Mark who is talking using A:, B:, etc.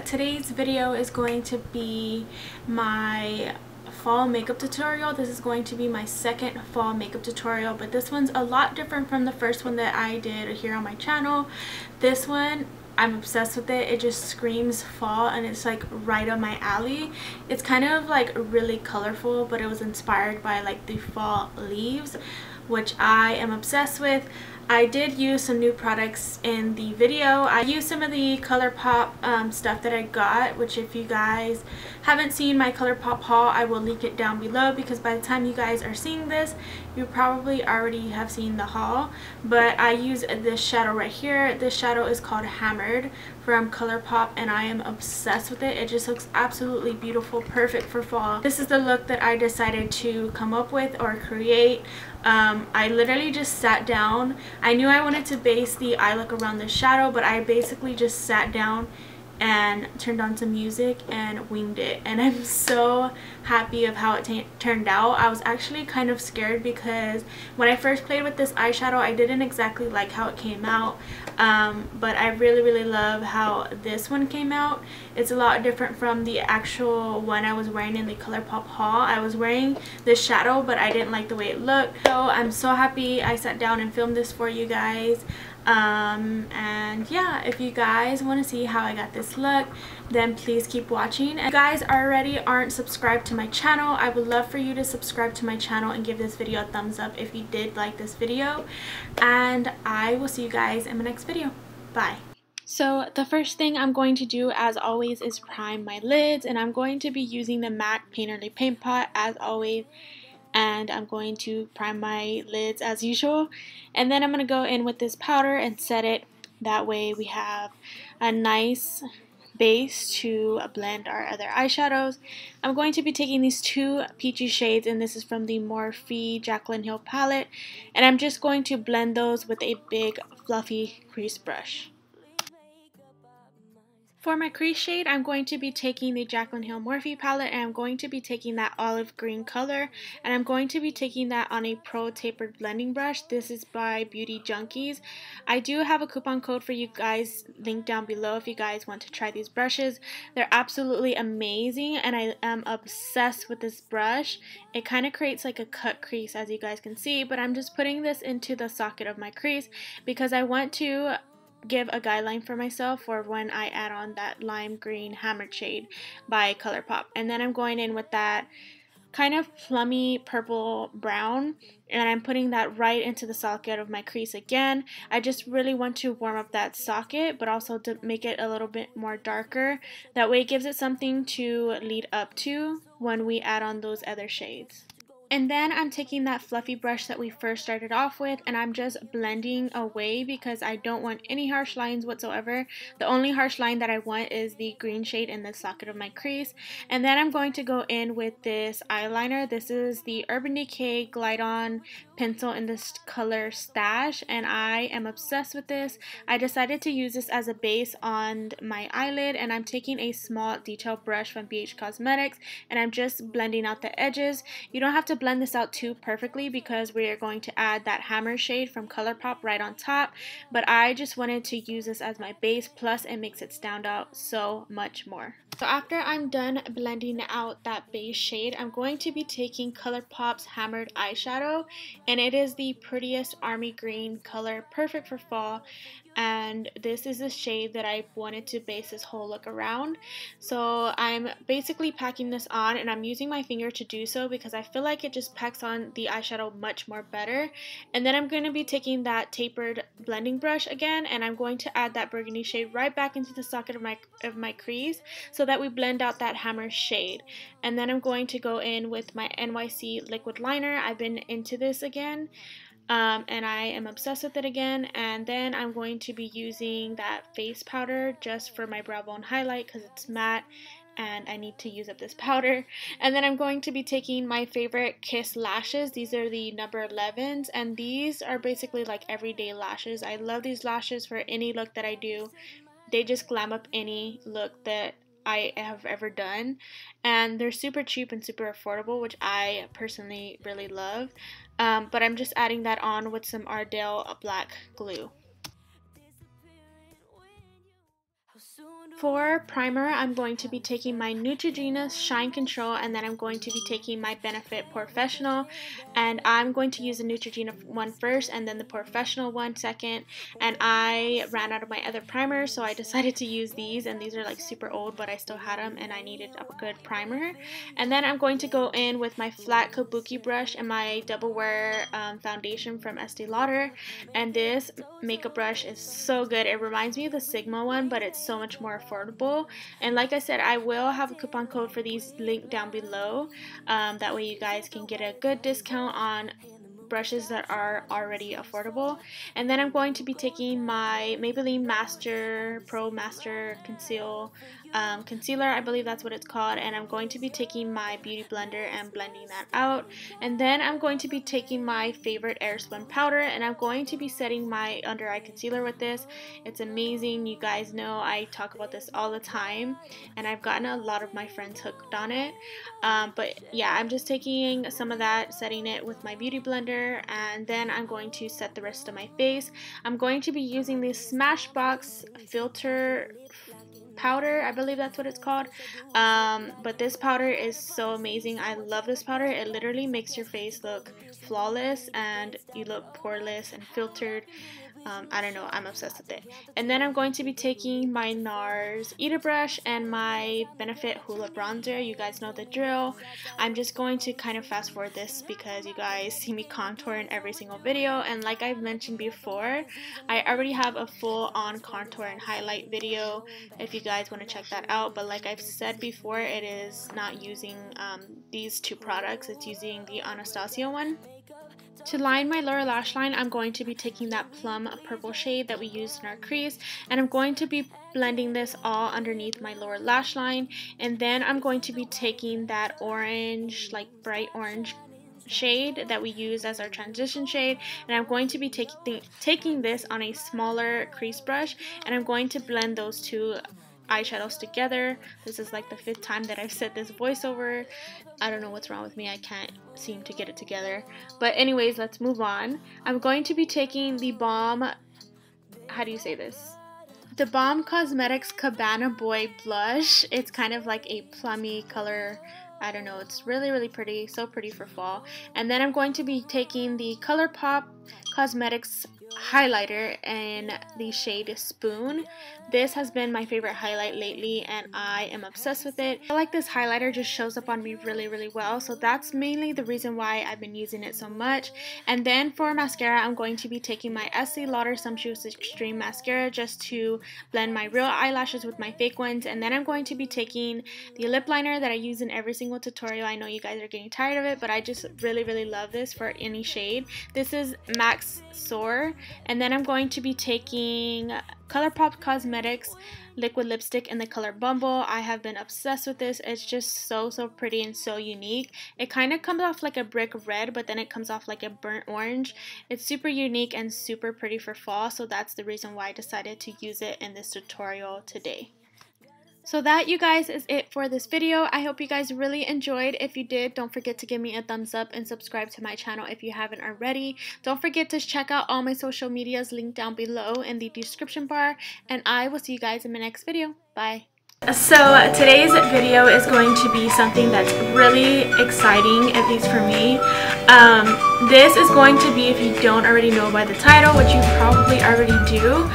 A: today's video is going to be my fall makeup tutorial. This is going to be my second fall makeup tutorial, but this one's a lot different from the first one that I did here on my channel. This one, I'm obsessed with it. It just screams fall and it's like right up my alley. It's kind of like really colorful, but it was inspired by like the fall leaves, which I am obsessed with. I did use some new products in the video. I used some of the Colourpop stuff that I got, which if you guys haven't seen my Colourpop haul, I will link it down below, because by the time you guys are seeing this, you probably already have seen the haul. But I use this shadow right here. This shadow is called Hammered from Colourpop and I am obsessed with it. It just looks absolutely beautiful, perfect for fall. This is the look that I decided to come up with or create. I literally just sat down. I knew I wanted to base the eye look around the shadow, but I basically just sat down and turned on some music and winged it, and I'm so happy of how it turned out. I was actually kind of scared because when I first played with this eyeshadow, I didn't exactly like how it came out, but I really love how this one came out. It's a lot different from the actual one I was wearing in the Colourpop haul. I was wearing this shadow, but I didn't like the way it looked, so I'm so happy I sat down and filmed this for you guys. And yeah, if you guys want to see how I got this look, then please keep watching. And if you guys already aren't subscribed to my channel, I would love for you to subscribe to my channel and give this video a thumbs up if you did like this video, and I will see you guys in my next video. Bye. So the first thing I'm going to do, as always, is prime my lids, and I'm going to be using the MAC Painterly Paint Pot as always. And I'm going to prime my lids as usual, and then I'm going to go in with this powder and set it. That way we have a nice base to blend our other eyeshadows. I'm going to be taking these two peachy shades, and this is from the Morphe Jaclyn Hill palette, and I'm just going to blend those with a big fluffy crease brush. For my crease shade, I'm going to be taking the Jaclyn Hill Morphe palette, and I'm going to be taking that olive green color, and I'm going to be taking that on a Pro tapered blending brush. This is by BEAUTYJUNKEE. I do have a coupon code for you guys linked down below if you guys want to try these brushes. They're absolutely amazing, and I am obsessed with this brush. It kind of creates like a cut crease, as you guys can see, but I'm just putting this into the socket of my crease because I want to give a guideline for myself for when I add on that lime green hammered shade by Colourpop. And then I'm going in with that kind of plummy purple brown, and I'm putting that right into the socket of my crease again. I just really want to warm up that socket, but also to make it a little bit more darker. That way it gives it something to lead up to when we add on those other shades. And then I'm taking that fluffy brush that we first started off with, and I'm just blending away because I don't want any harsh lines whatsoever. The only harsh line that I want is the green shade in the socket of my crease. And then I'm going to go in with this eyeliner. This is the Urban Decay Glide On pencil in this color Stash, and I am obsessed with this. I decided to use this as a base on my eyelid, and I'm taking a small detail brush from BH Cosmetics, and I'm just blending out the edges. You don't have to blend this out too perfectly because we are going to add that hammer shade from Colourpop right on top, but I just wanted to use this as my base, plus it makes it stand out so much more. So after I'm done blending out that base shade, I'm going to be taking Colourpop's Hammered eyeshadow, and it is the prettiest army green color, perfect for fall, and this is the shade that I wanted to base this whole look around. So I'm basically packing this on, and I'm using my finger to do so because I feel like it just packs on the eyeshadow much more better. And then I'm going to be taking that tapered blending brush again, and I'm going to add that burgundy shade right back into the socket of my crease so that we blend out that hammer shade. And then I'm going to go in with my NYC liquid liner. I've been into this again, and I am obsessed with it again. And then I'm going to be using that face powder just for my brow bone highlight because it's matte and I need to use up this powder. And then I'm going to be taking my favorite Kiss lashes. These are the number 11s, and these are basically like everyday lashes. I love these lashes for any look that I do. They just glam up any look that I have ever done, and they're super cheap and super affordable, which I personally really love. But I'm just adding that on with some Ardell black glue. For primer, I'm going to be taking my Neutrogena Shine Control, and then I'm going to be taking my Benefit Professional, and I'm going to use the Neutrogena one first and then the Professional one second. And I ran out of my other primer, so I decided to use these, and these are like super old, but I still had them and I needed a good primer. And then I'm going to go in with my flat kabuki brush and my double wear foundation from Estee Lauder, and this makeup brush is so good. It reminds me of the Sigma one, but it's so much more affordable. And like I said, I will have a coupon code for these linked down below, that way you guys can get a good discount on brushes that are already affordable. And then I'm going to be taking my Maybelline Master Pro Master Concealer, I believe that's what it's called, and I'm going to be taking my beauty blender and blending that out. And then I'm going to be taking my favorite Airspun powder, and I'm going to be setting my under eye concealer with this. It's amazing. You guys know I talk about this all the time, and I've gotten a lot of my friends hooked on it. But yeah, I'm just taking some of that, setting it with my beauty blender, and then I'm going to set the rest of my face. I'm going to be using this Smashbox filter powder, I believe that's what it's called, but this powder is so amazing. I love this powder. It literally makes your face look flawless and you look poreless and filtered. I don't know, I'm obsessed with it. And then I'm going to be taking my NARS Eater brush and my Benefit Hoola bronzer. You guys know the drill. I'm just going to kind of fast forward this because you guys see me contour in every single video, and like I've mentioned before, I already have a full on contour and highlight video if you guys want to check that out. But like I've said before, it is not using these two products, it's using the Anastasia one. To line my lower lash line, I'm going to be taking that plum purple shade that we used in our crease, and I'm going to be blending this all underneath my lower lash line. And then I'm going to be taking that orange, like bright orange shade that we use as our transition shade, and I'm going to be taking this on a smaller crease brush, and I'm going to blend those two eyeshadows together. This is like the 5th time that I've said this voiceover. I don't know what's wrong with me. I can't seem to get it together. But anyways, let's move on. I'm going to be taking the Balm, how do you say this? The Balm Cosmetics Cabana Boy blush. It's kind of like a plummy color. I don't know, it's really, really pretty. So pretty for fall. And then I'm going to be taking the Colourpop Cosmetics highlighter in the shade Spoon. This has been my favorite highlight lately, and I am obsessed with it. I feel like this highlighter just shows up on me really, really well, so that's mainly the reason why I've been using it so much. And then for mascara, I'm going to be taking my Estee Lauder Sumptuous Extreme Mascara just to blend my real eyelashes with my fake ones. And then I'm going to be taking the lip liner that I use in every single tutorial. I know you guys are getting tired of it, but I just really, really love this for any shade. This is Max Soar. And then I'm going to be taking Colourpop Cosmetics liquid lipstick in the color Bumble. I have been obsessed with this. It's just so pretty and so unique. It kind of comes off like a brick red, but then it comes off like a burnt orange. It's super unique and super pretty for fall, so that's the reason why I decided to use it in this tutorial today. So that, you guys, is it for this video. I hope you guys really enjoyed. If you did, don't forget to give me a thumbs up and subscribe to my channel if you haven't already. Don't forget to check out all my social medias linked down below in the description bar, and I will see you guys in my next video. Bye. So today's video is going to be something that's really exciting, at least for me. This is going to be, if you don't already know by the title, which you probably already do,